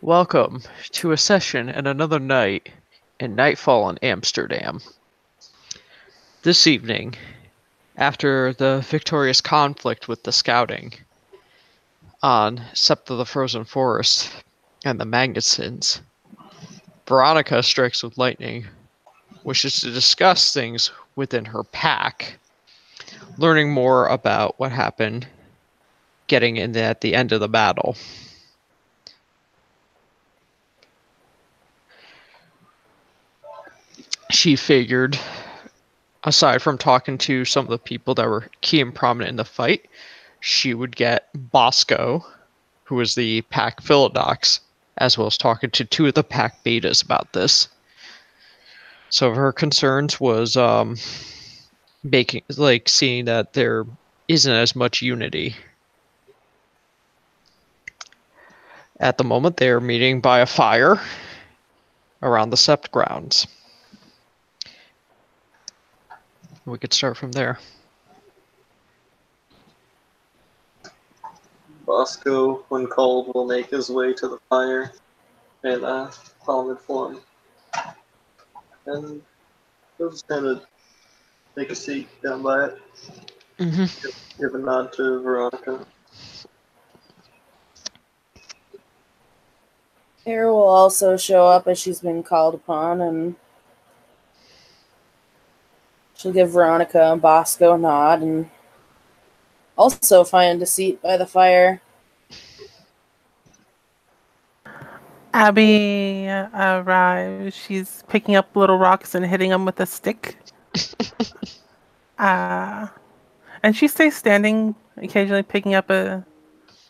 Welcome to a session and another night in Nightfall in Amsterdam. This evening, after the victorious conflict with the scouting on Sept of the Frozen Forest and the Magnussons, Veronica strikes with lightning, wishes to discuss things within her pack, learning more about what happened getting in at the end of the battle. She figured, aside from talking to some of the people that were key and prominent in the fight, she would get Bosco, who was the pack Philodox, as well as talking to two of the pack betas about this. So her concerns was seeing that there isn't as much unity. At the moment, they are meeting by a fire around the Sept grounds. We could start from there. Bosco, when called, will make his way to the fire in palmed form. And he'll just kind of take a seat down by it. Give a nod to Veronica. Air will also show up as she's been called upon, and she'll give Veronica and Bosco a nod and also find a seat by the fire. Abby arrives. She's picking up little rocks and hitting them with a stick. And she stays standing, occasionally picking up a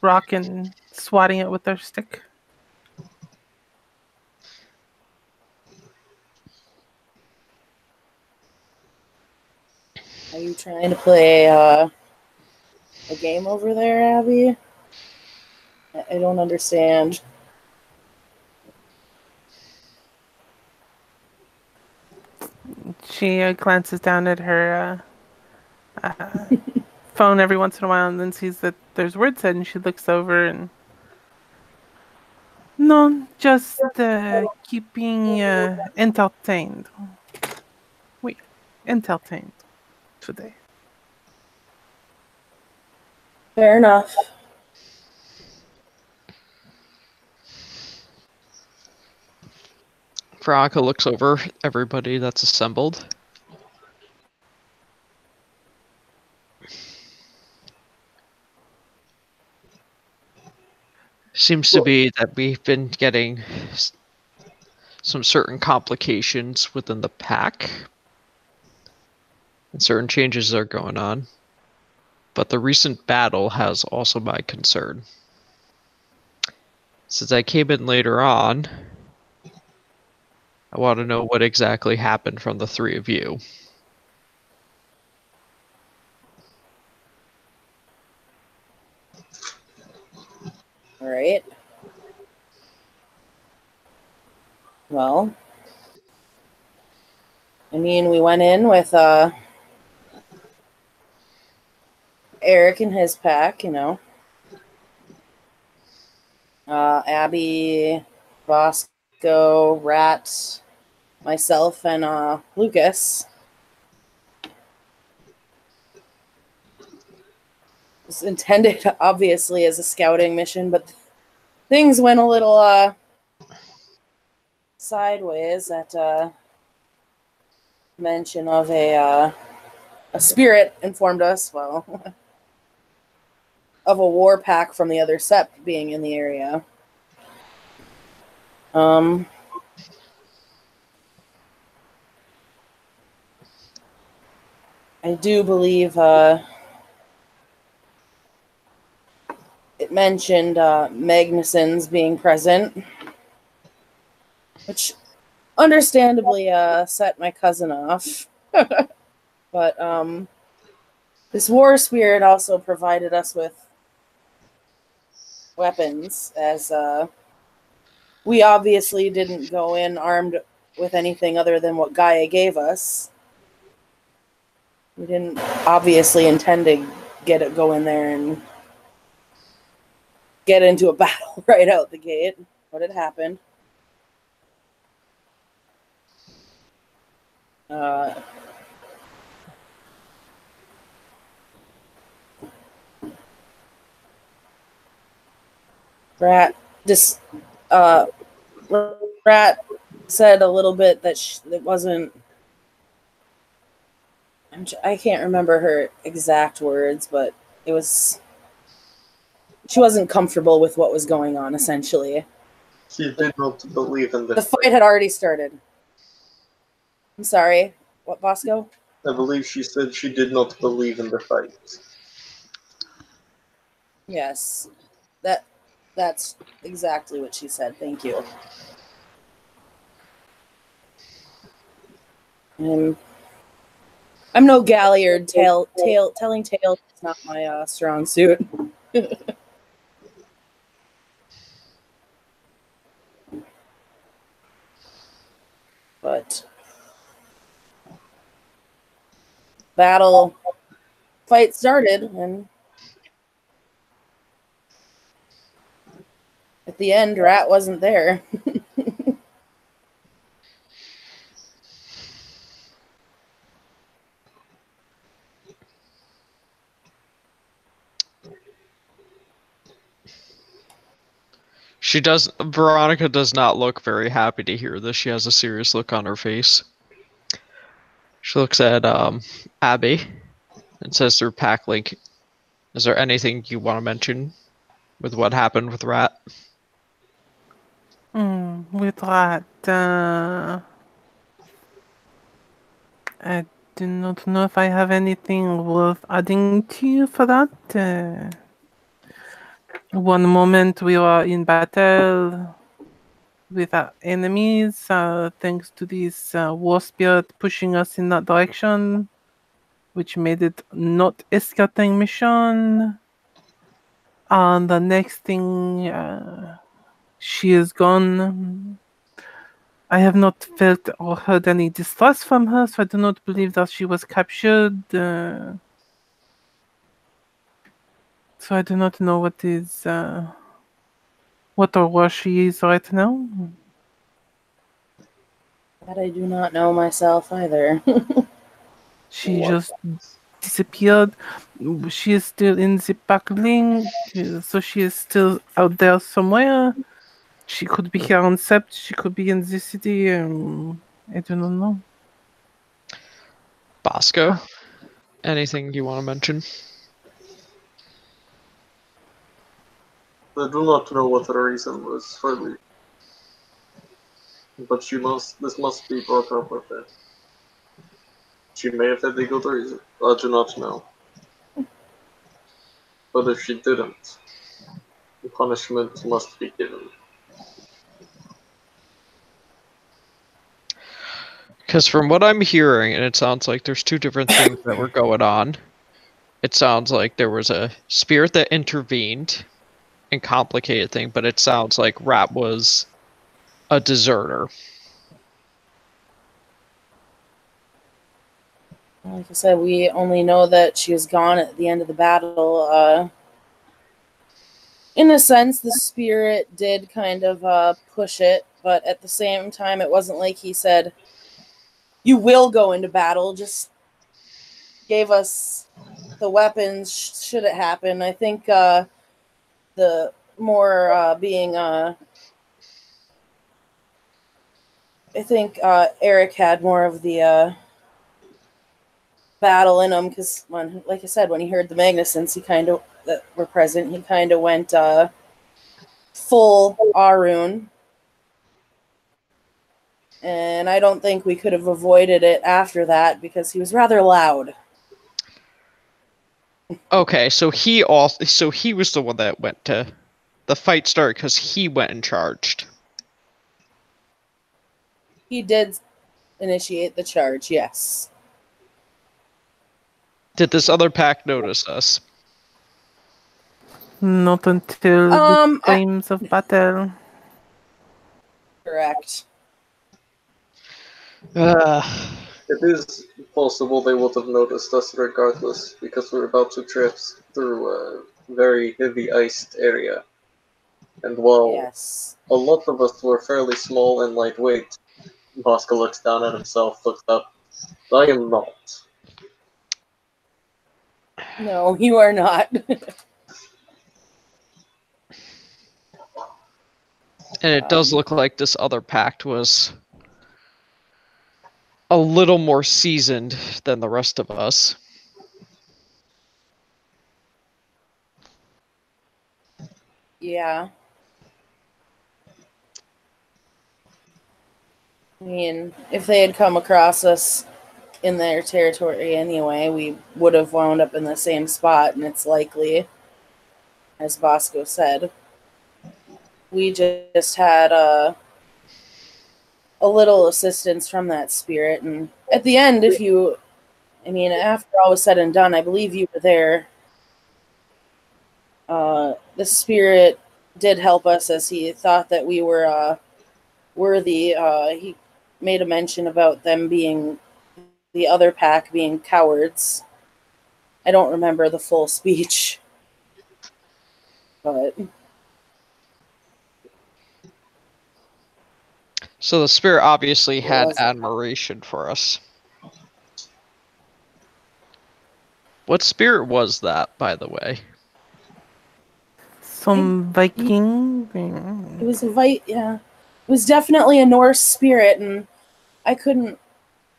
rock and swatting it with her stick. Are you trying to play a game over there, Abby? I don't understand. She glances down at her phone every once in a while and then sees that there's word said, and she looks over and... No, just keeping entertained. Oui, entertained today. Fair enough. Veronica looks over everybody that's assembled. Seems to be that we've been getting some certain complications within the pack, and certain changes are going on. But the recent battle has also my concern. Since I came in later on, I want to know what exactly happened from the three of you. All right. Well, I mean, we went in with Eric and his pack, you know. Abby, Bosco, Rat, myself, and Lucas. It was intended, obviously, as a scouting mission, but things went a little sideways at mention of a spirit informed us, well, of a war pack from the other Sept being in the area. I do believe it mentioned Magnussons being present, which understandably set my cousin off. But this war spirit also provided us with weapons, as we obviously didn't go in armed with anything other than what Gaia gave us. We didn't obviously intend to go in there and get into a battle right out the gate. what had happened. Rat just Rat said a little bit that it wasn't. I can't remember her exact words, but it was. She wasn't comfortable with what was going on. Essentially, She did not believe in the fight had already started. I'm sorry. What, Bosco? I believe she said she did not believe in the fight. Yes, that's exactly what she said. Thank you. I'm no Galliard. Telling tales is not my strong suit. But fight started, and at the end, Rat wasn't there. Veronica does not look very happy to hear this. She has a serious look on her face. She looks at Abby and says through Pack Link, "Is there anything you want to mention with what happened with Rat?" With Rat, I do not know if I have anything worth adding to you for that. One moment we were in battle with our enemies, thanks to this war spirit pushing us in that direction, which made it not a scouting mission. And the next thing, she is gone. I have not felt or heard any distress from her, so I do not believe that she was captured. So I do not know what or where she is right now. That I do not know myself either. She just disappeared. She is still in the back link, so she is still out there somewhere. She could be here on Sept, she could be in the city. I do not know. Bosco, anything you want to mention? I do not know what the reason was for leaving, but this must be brought up with her. She may have had a good reason. I do not know. But if she didn't, the punishment must be given. Because from what I'm hearing, and it sounds like there's two different things that were going on. It sounds like there was a spirit that intervened and complicated things, but it sounds like Rat was a deserter. Like I said, we only know that she was gone at the end of the battle. In a sense, the spirit did kind of push it, but at the same time, it wasn't like he said, "You will go into battle." Just gave us the weapons should it happen. I think the more being I think Eric had more of the battle in him because, like I said, when he heard the Magnussons, he kind of that were present, he kind of went full Arun, and I don't think we could have avoided it after that because he was rather loud. Okay, so he was the one that went to the fight started because he went and charged. He did initiate the charge, yes. Did this other pack notice us? Not until the times of battle. Correct. It is possible they would have noticed us regardless, because we're about to traverse through a very heavy iced area. And while Yes. a lot of us were fairly small and lightweight, Bosco looks down at himself, looks up. I am not. No, you are not. And it does look like this other pact was a little more seasoned than the rest of us. Yeah. I mean, if they had come across us in their territory anyway, we would have wound up in the same spot, and it's likely, as Bosco said. We just had a little assistance from that spirit, and at the end, after all was said and done, I believe you were there. The spirit did help us as he thought that we were worthy. He made a mention about them being the other pack being cowards. I don't remember the full speech, but So the spirit obviously it had was admiration for us. What spirit was that, by the way? Some Viking. it was yeah. It was definitely a Norse spirit, and I couldn't.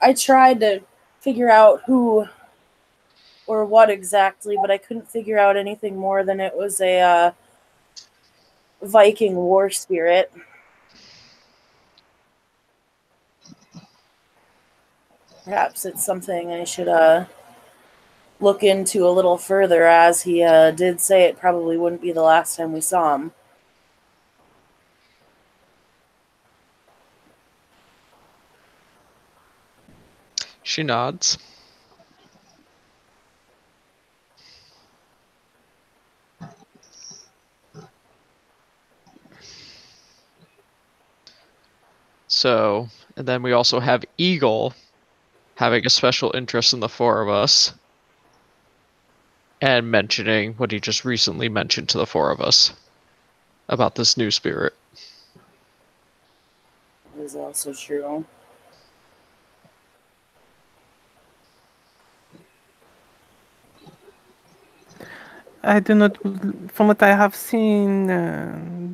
I tried to figure out who or what exactly, but I couldn't figure out anything more than it was a Viking war spirit. Perhaps it's something I should look into a little further, as he did say it probably wouldn't be the last time we saw him. She nods. So, and then we also have Eagle having a special interest in the four of us and mentioning what he just recently mentioned to the four of us about this new spirit. It is also true. I do not, from what I have seen,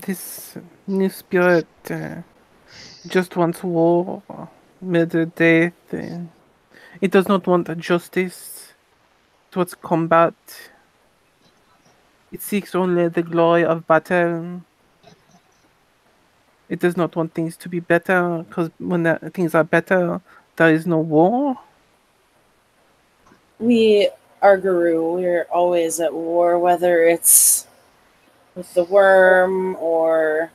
this new spirit just wants war, murder, death. It does not want justice. It wants combat. It seeks only the glory of battle. It does not want things to be better, because when things are better, there is no war. We are Guru. We're always at war, whether it's with the worm or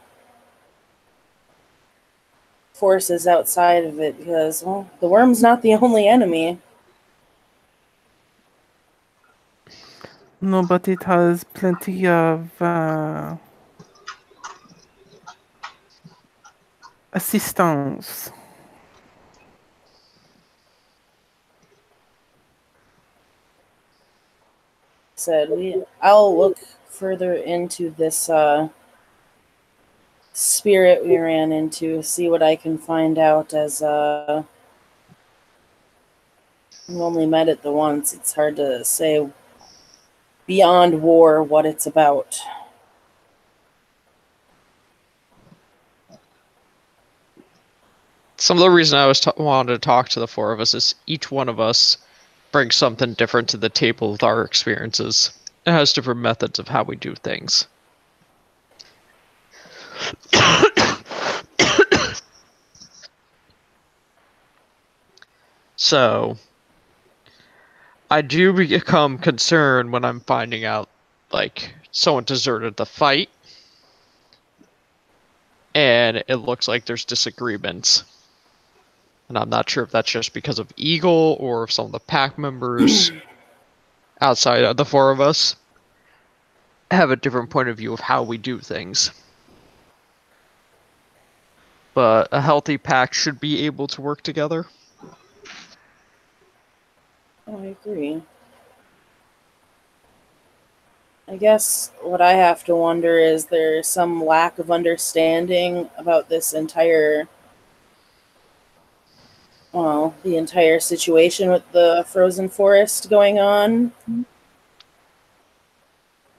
forces outside of it, because, well, the worm's not the only enemy. No, but it has plenty of assistance. I'll look further into this spirit we ran into, see what I can find out, as we've only met it the once. It's hard to say beyond war what it's about. Some of the reason I was wanted to talk to the four of us is each one of us brings something different to the table with our experiences. It has different methods of how we do things. So, I do become concerned when I'm finding out, like, someone deserted the fight, and it looks like there's disagreements. And I'm not sure if that's just because of Eagle or if some of the pack members outside of the four of us have a different point of view of how we do things. But a healthy pack should be able to work together. Oh, I agree. I guess what I have to wonder is there's some lack of understanding about this entire, well, the entire situation with the frozen forest going on.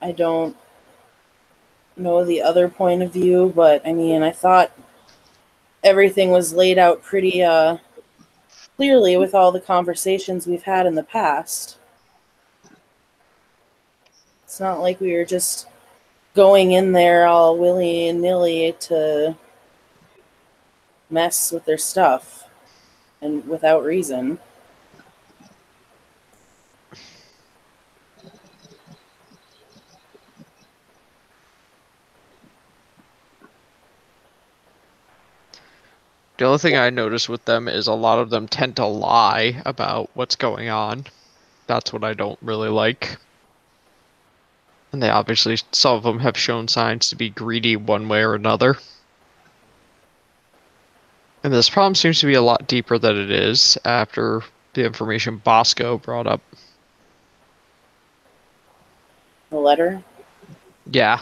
I don't know the other point of view, but I mean, I thought everything was laid out pretty clearly with all the conversations we've had in the past. It's not like we were just going in there all willy-nilly to mess with their stuff and without reason. The only thing I notice with them is a lot of them tend to lie about what's going on. That's what I don't really like. And they obviously, some of them have shown signs to be greedy one way or another. And this problem seems to be a lot deeper than it is after the information Bosco brought up. The letter? Yeah.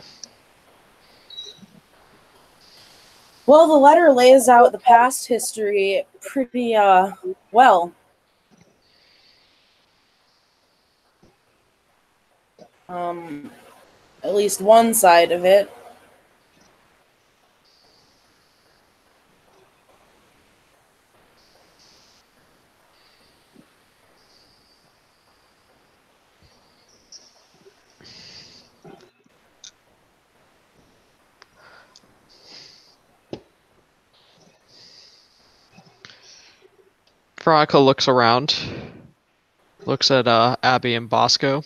Well, the letter lays out the past history pretty well. At least one side of it. Veronica looks around, looks at Abby and Bosco.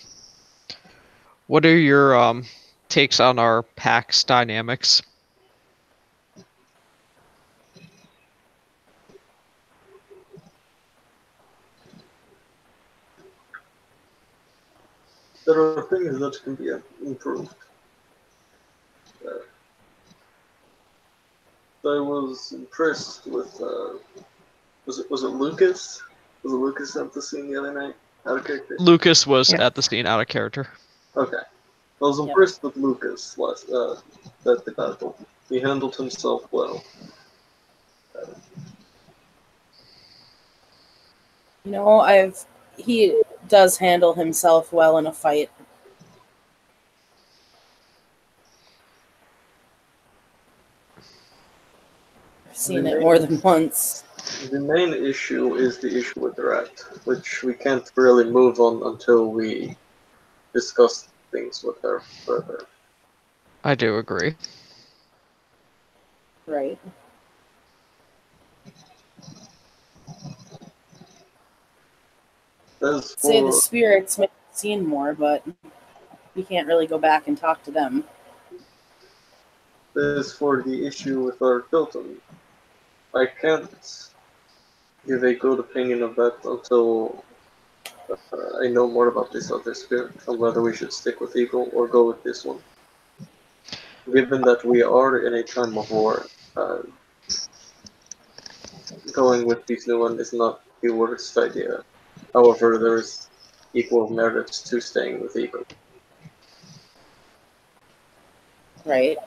What are your takes on our pack's dynamics? There are things that can be improved. I was impressed with was it Lucas? Was it Lucas at the scene the other night? Out of character? Lucas was Yeah. at the scene out of character. Okay. I was impressed with Lucas last at the battle. He handled himself well. You know, he does handle himself well in a fight. I've seen it more than once. The main issue is the issue with the rat, which we can't really move on until we discuss things with her further. I do agree. Right. As Say the for, spirits may have seen more, but we can't really go back and talk to them. as for the issue with our totem, I can't give a good opinion of that until I know more about this other spirit and whether we should stick with Eagle or go with this one. Given that we are in a time of war, going with this new one is not the worst idea. However, there is equal merits to staying with Eagle. Right.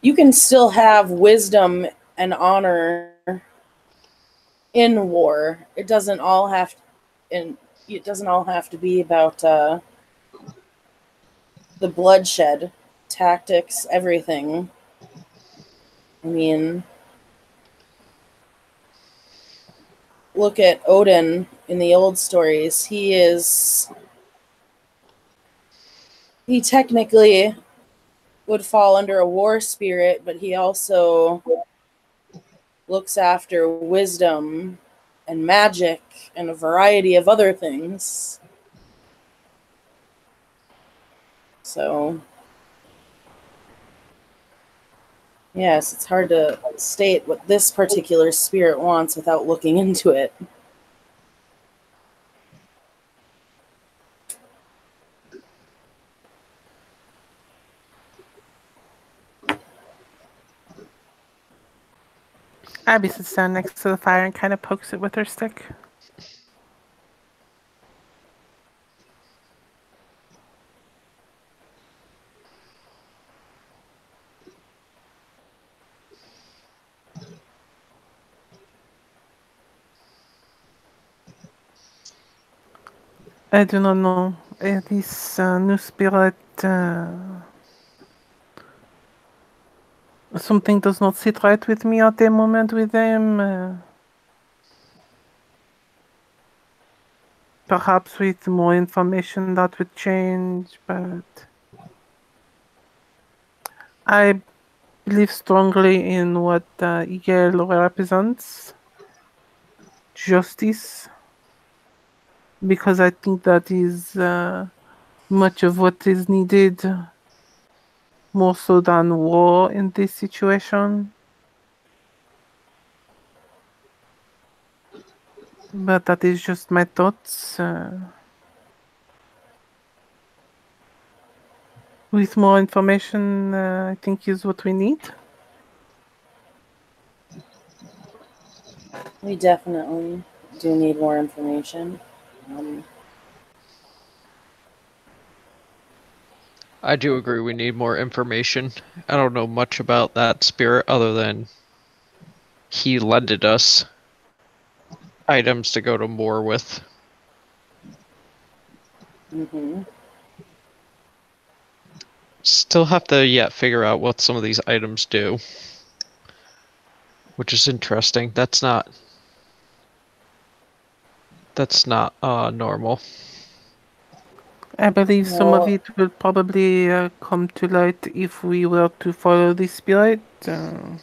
You can still have wisdom and honor in war. It doesn't all have to be about the bloodshed, tactics, everything. I mean, look at Odin in the old stories. He technically would fall under a war spirit, but he also looks after wisdom and magic and a variety of other things. So, yes, it's hard to state what this particular spirit wants without looking into it. Abby sits down next to the fire and kind of pokes it with her stick. I do not know. This new spirit, something does not sit right with me at the moment with them. Perhaps with more information that would change, but I believe strongly in what Eagle represents, justice, because I think that is much of what is needed, more so than war in this situation. But that is just my thoughts. With more information, I think is what we need. We definitely do need more information. I do agree we need more information. I don't know much about that spirit other than he lended us items to go to war with. Mm-hmm. Still have to yet figure out what some of these items do. Which is interesting. That's not normal. I believe some of Well, it will probably come to light if we were to follow this spirit. I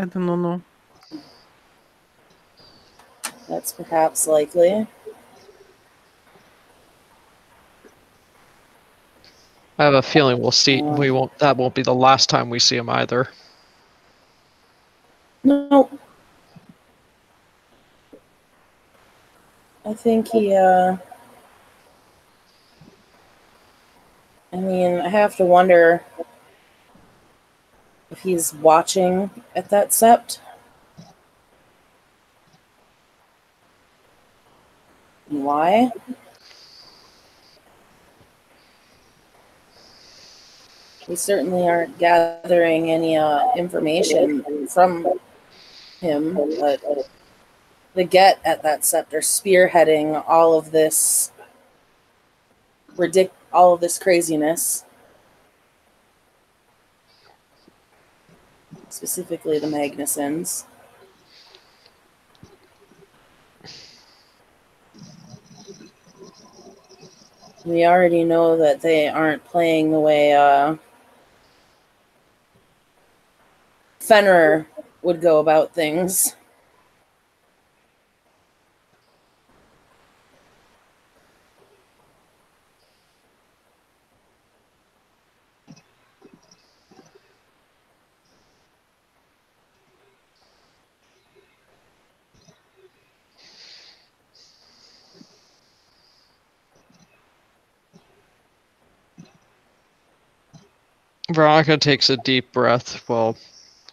don't know. that's perhaps likely. I have a feeling we'll see Uh, we won't that won't be the last time we see him either. no, I think I mean, I have to wonder if he's watching at that sept. And why? We certainly aren't gathering any information from him, but the Get at that sept are spearheading all of this craziness. Specifically the Magnusons. We already know that they aren't playing the way Fenrir would go about things. Veronica takes a deep breath while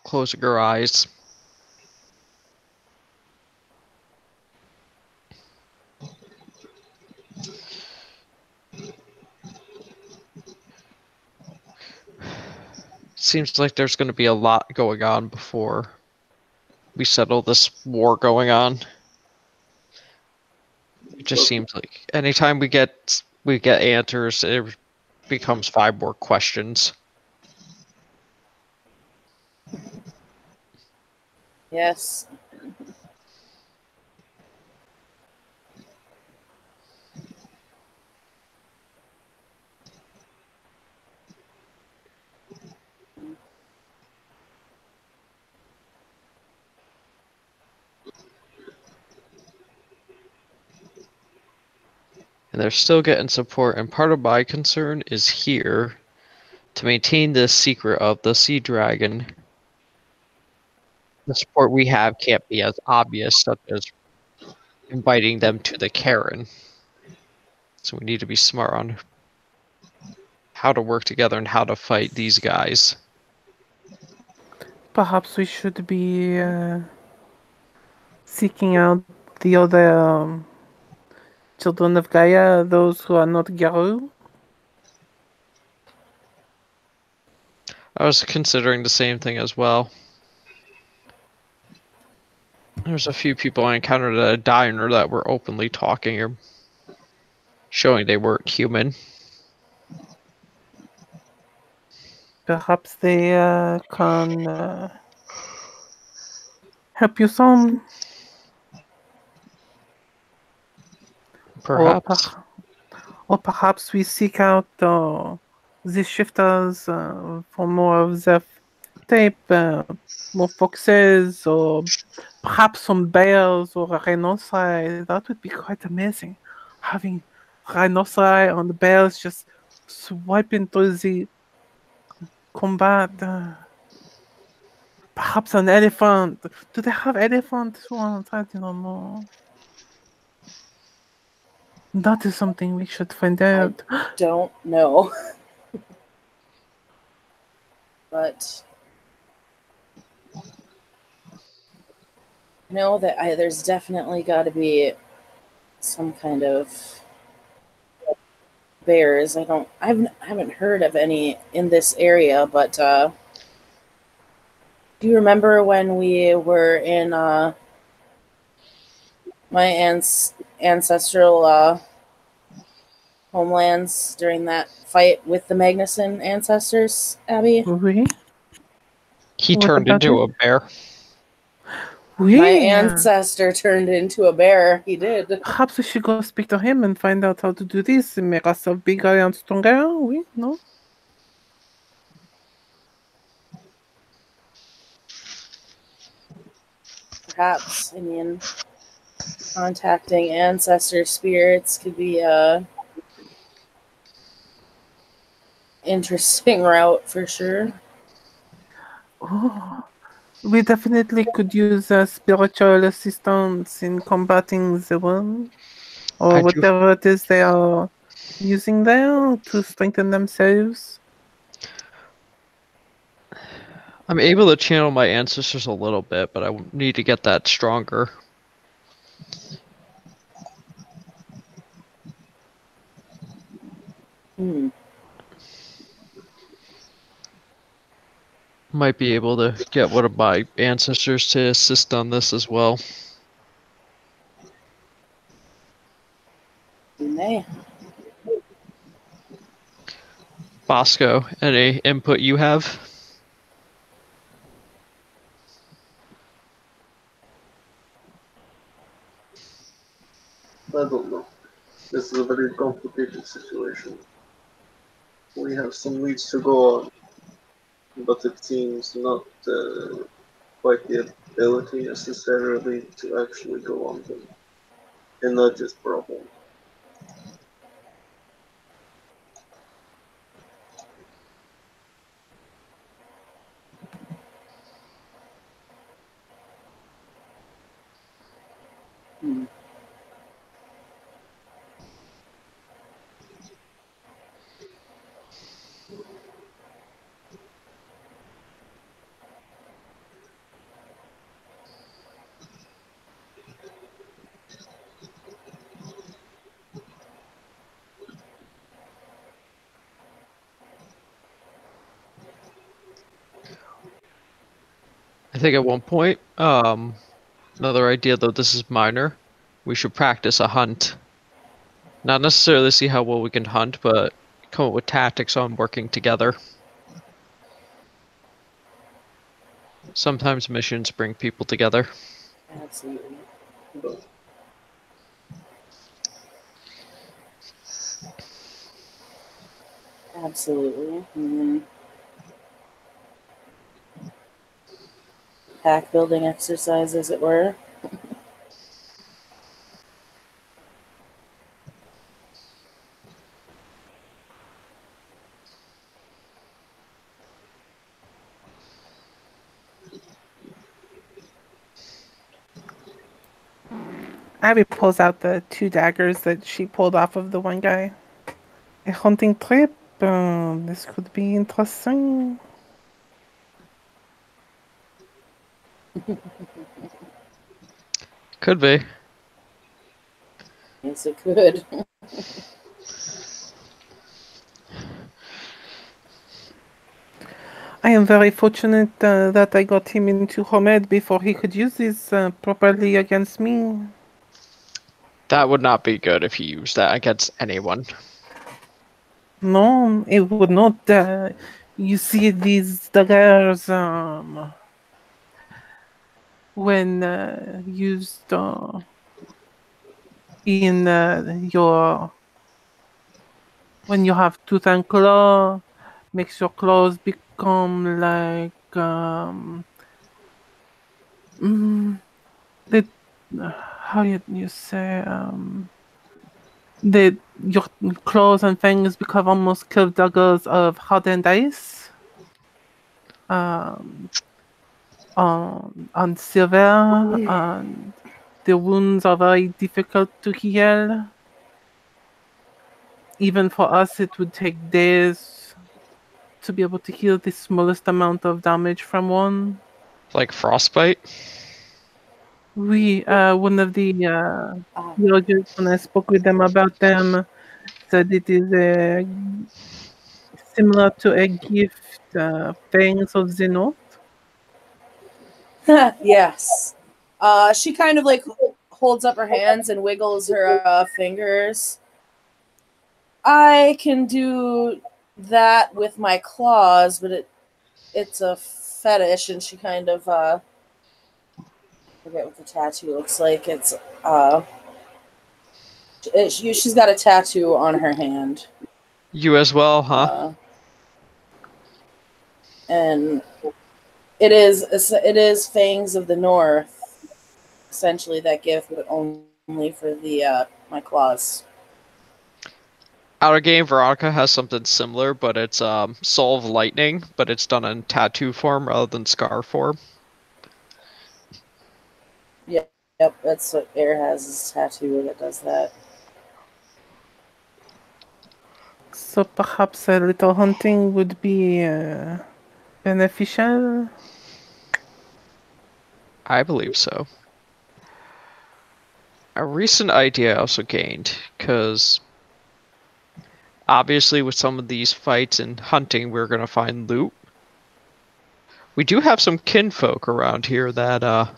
closing her eyes. Seems like there's going to be a lot going on before we settle this war going on. It just seems like anytime we get answers, it becomes 5 more questions. Yes. And they're still getting support, and part of my concern is here to maintain the secret of the Sea Dragon. The support we have can't be as obvious, such as inviting them to the Karen. So we need to be smart on how to work together and how to fight these guys. Perhaps we should be seeking out the other children of Gaia, those who are not Garu. I was considering the same thing as well. There's a few people I encountered at a diner that were openly talking or showing they weren't human. Perhaps they can help you some, or Perhaps. perhaps we seek out the shifters for more of the tape, more foxes, or perhaps some bears or a rhinoceros. That would be quite amazing. Having rhinoceros and bears just swipe into the combat. Perhaps an elephant. Do they have elephant ones? I don't know. That is something we should find I out. don't know. But I know that there's definitely got to be some kind of bears. I haven't heard of any in this area, but do you remember when we were in my ancestral homelands during that fight with the Magnuson ancestors, Abby? Oui? He What turned about into it? a bear. My Oui! ancestor turned into a bear. He did. Perhaps we should go speak to him and find out how to do this and make ourselves bigger and stronger. Oui? No? Perhaps. I mean, contacting ancestor spirits could be a interesting route for sure. Oh, we definitely could use spiritual assistance in combating the one or I do. whatever it is they are using there to strengthen themselves. I'm able to channel my ancestors a little bit, but I need to get that stronger. Hmm. Might be able to get one of my ancestors to assist on this as well. We may. Bosco, any input you have? I don't know. This is a very complicated situation. We have some leads to go on, but it seems not quite the ability necessarily to actually go on them. And that is problem. Hmm. I think at one point, another idea, though this is minor, we should practice a hunt. Not necessarily see how well we can hunt, but come up with tactics on working together. Sometimes missions bring people together. Absolutely. But Absolutely. Pack building exercise, as it were. Abby pulls out the two daggers that she pulled off of the one guy. A hunting trip? This could be interesting. Could be. Yes, it could. I am very fortunate that I got him into Homed before he could use this properly against me. That would not be good if you used that against anyone. No, it would not. You see these daggers when used in your when you have tooth and claw, makes your claws become like mm, the how you say the your claws and fangs become almost curved daggers of hardened ice. Um, on silver, and the wounds are very difficult to heal. Even for us, it would take days to be able to heal the smallest amount of damage from one. Like frostbite? We, one of the villagers, when I spoke with them about them, said it is similar to a gift, fangs of the north. Yes. She kind of like holds up her hands and wiggles her fingers. I can do that with my claws, but it's a fetish, and she kind of I forget what the tattoo looks like. She's got a tattoo on her hand, You as well, huh? and it is Fangs of the North, essentially that gift, but only for the my claws. Outer game, Veronica has something similar, but it's Soul of Lightning, but it's done in tattoo form rather than scar form. Yep, that's what Air has, his tattoo that does that. So perhaps a little hunting would be beneficial. I believe so. A recent idea I also gained, because obviously with some of these fights and hunting, we're going to find loot. We do have some kinfolk around here that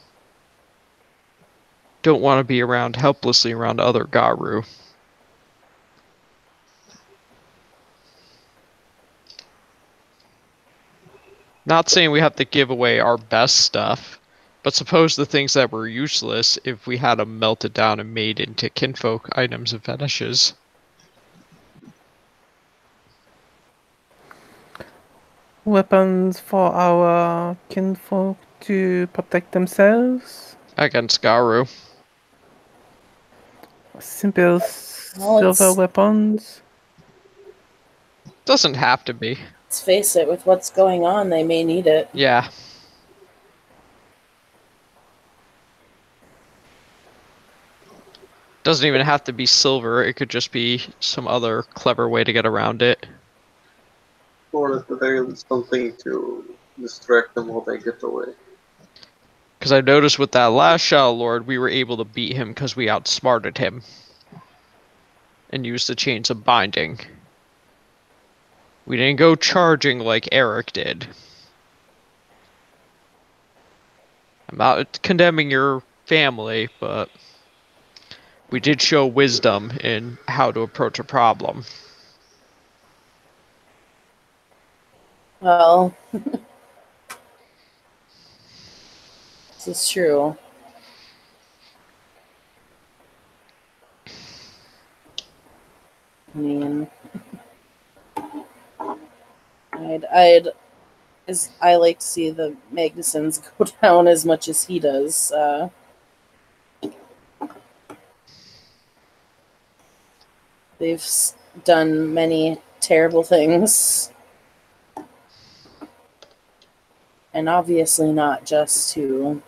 don't want to be around helplessly around other Garu. Not saying we have to give away our best stuff, but suppose the things that were useless, if we had them melted down and made into kinfolk items and fetishes. Weapons for our kinfolk to protect themselves. Against Garu. Simple Well, silver weapons. Doesn't have to be. let's face it, with what's going on, they may need it. Yeah. Doesn't even have to be silver, it could just be some other clever way to get around it. Or at the very least something to distract them while they get away. Because I noticed with that last Shadow Lord, we were able to beat him because we outsmarted him. And used the chains of binding. We didn't go charging like Eric did. I'm not condemning your family, but we did show wisdom in how to approach a problem. Well, this is true. I mean, I like to see the Magnusons go down as much as he does. They've done many terrible things, and obviously not just to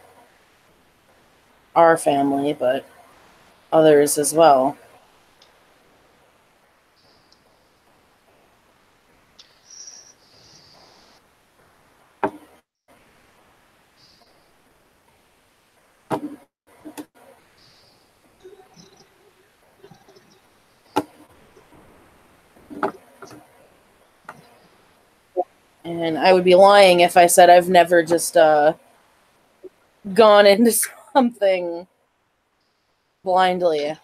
our family, but others as well. And I would be lying if I said I've never just gone into something blindly.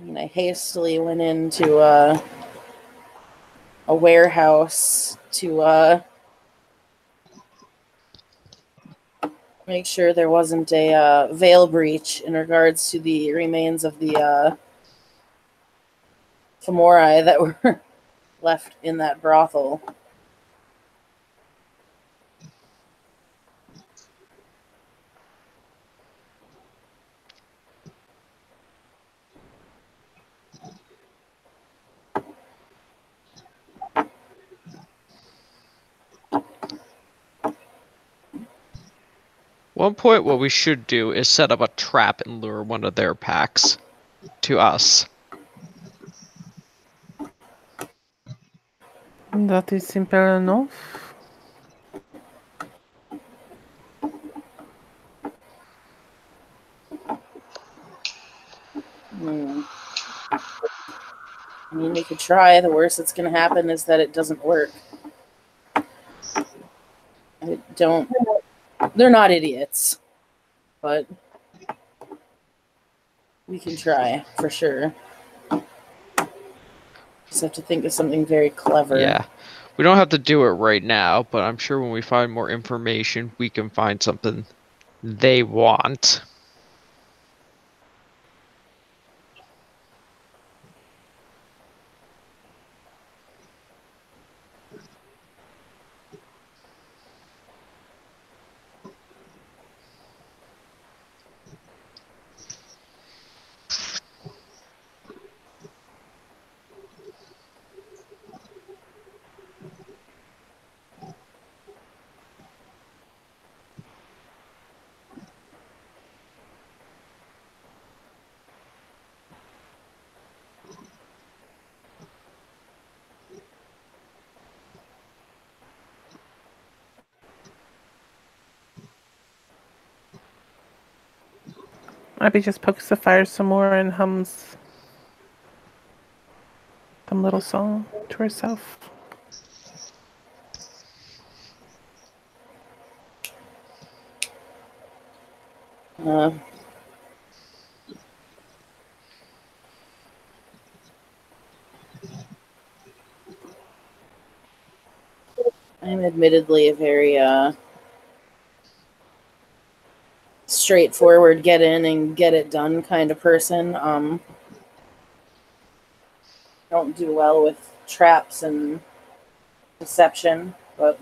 And I hastily went into a warehouse to make sure there wasn't a veil breach in regards to the remains of the femorae that were left in that brothel. One point, what we should do is set up a trap and lure one of their packs to us. That is simple enough. I mean, we could try. The worst that's going to happen is that it doesn't work. They're not idiots, but we can try for sure. Just have to think of something very clever. Yeah. We don't have to do it right now, but I'm sure when we find more information, we can find something they want. Abby just pokes the fire some more and hums some little song to herself. I'm admittedly a very straightforward, get in and get it done kind of person. Don't do well with traps and deception, but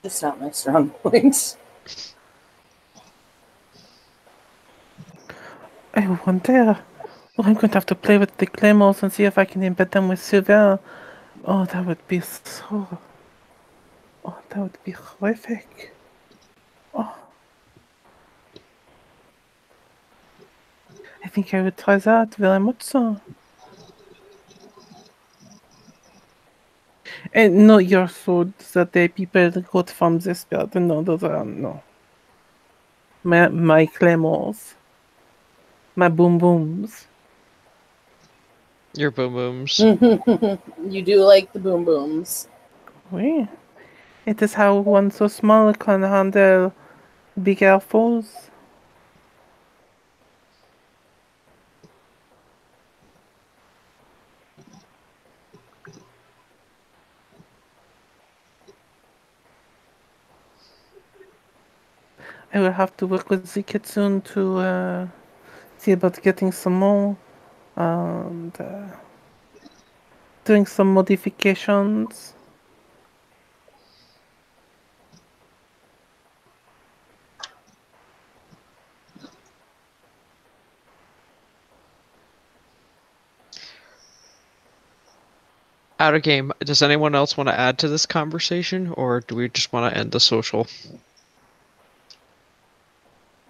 just not my strong point. I wonder. Well, I'm going to have to play with the claymores and see if I can embed them with Sylvain. Oh, that would be so... Oh, that would be horrific. Oh. I think I would try that very much so. And not your swords that the people got from this build. No, those are... No. My claymores. My boom booms. Your boom booms. You do like the boom booms. Oui. It is how one so small can handle bigger foes. I will have to work with the kitsune to see about getting some more and doing some modifications. Out of game. Does anyone else want to add to this conversation, or do we just want to end the social?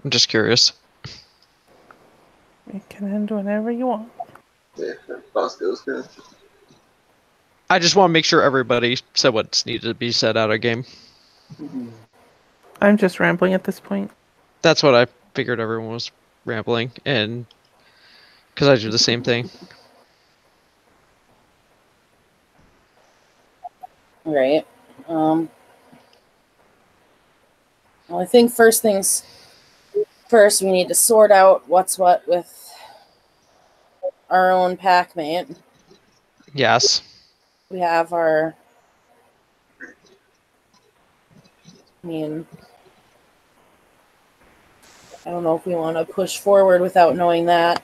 I'm just curious. You can end whenever you want. Yeah, Bosco's good. I just want to make sure everybody said what's needed to be said out of game. I'm just rambling at this point. That's what I figured everyone was rambling, and because I do the same thing. Right. Well, I think first things first, we need to sort out what's what with our own packmate. Yes. We have our. I mean, I don't know if we want to push forward without knowing that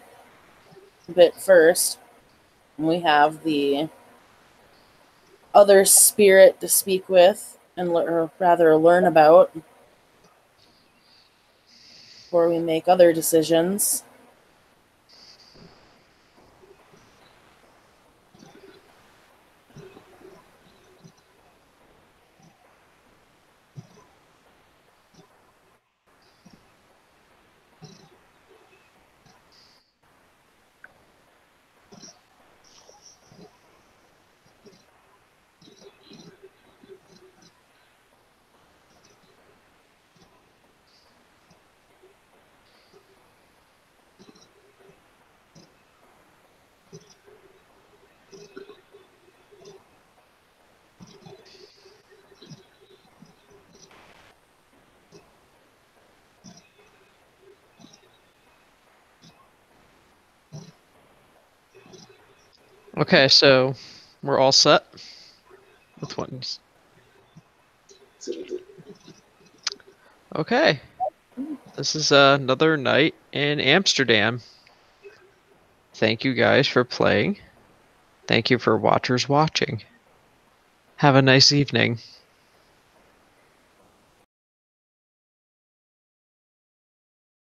bit first. We have the other spirit to speak with and or rather learn about before we make other decisions. Okay, so we're all set with ones. Okay. This is another night in Amsterdam. Thank you guys for playing. Thank you for watchers watching. Have a nice evening.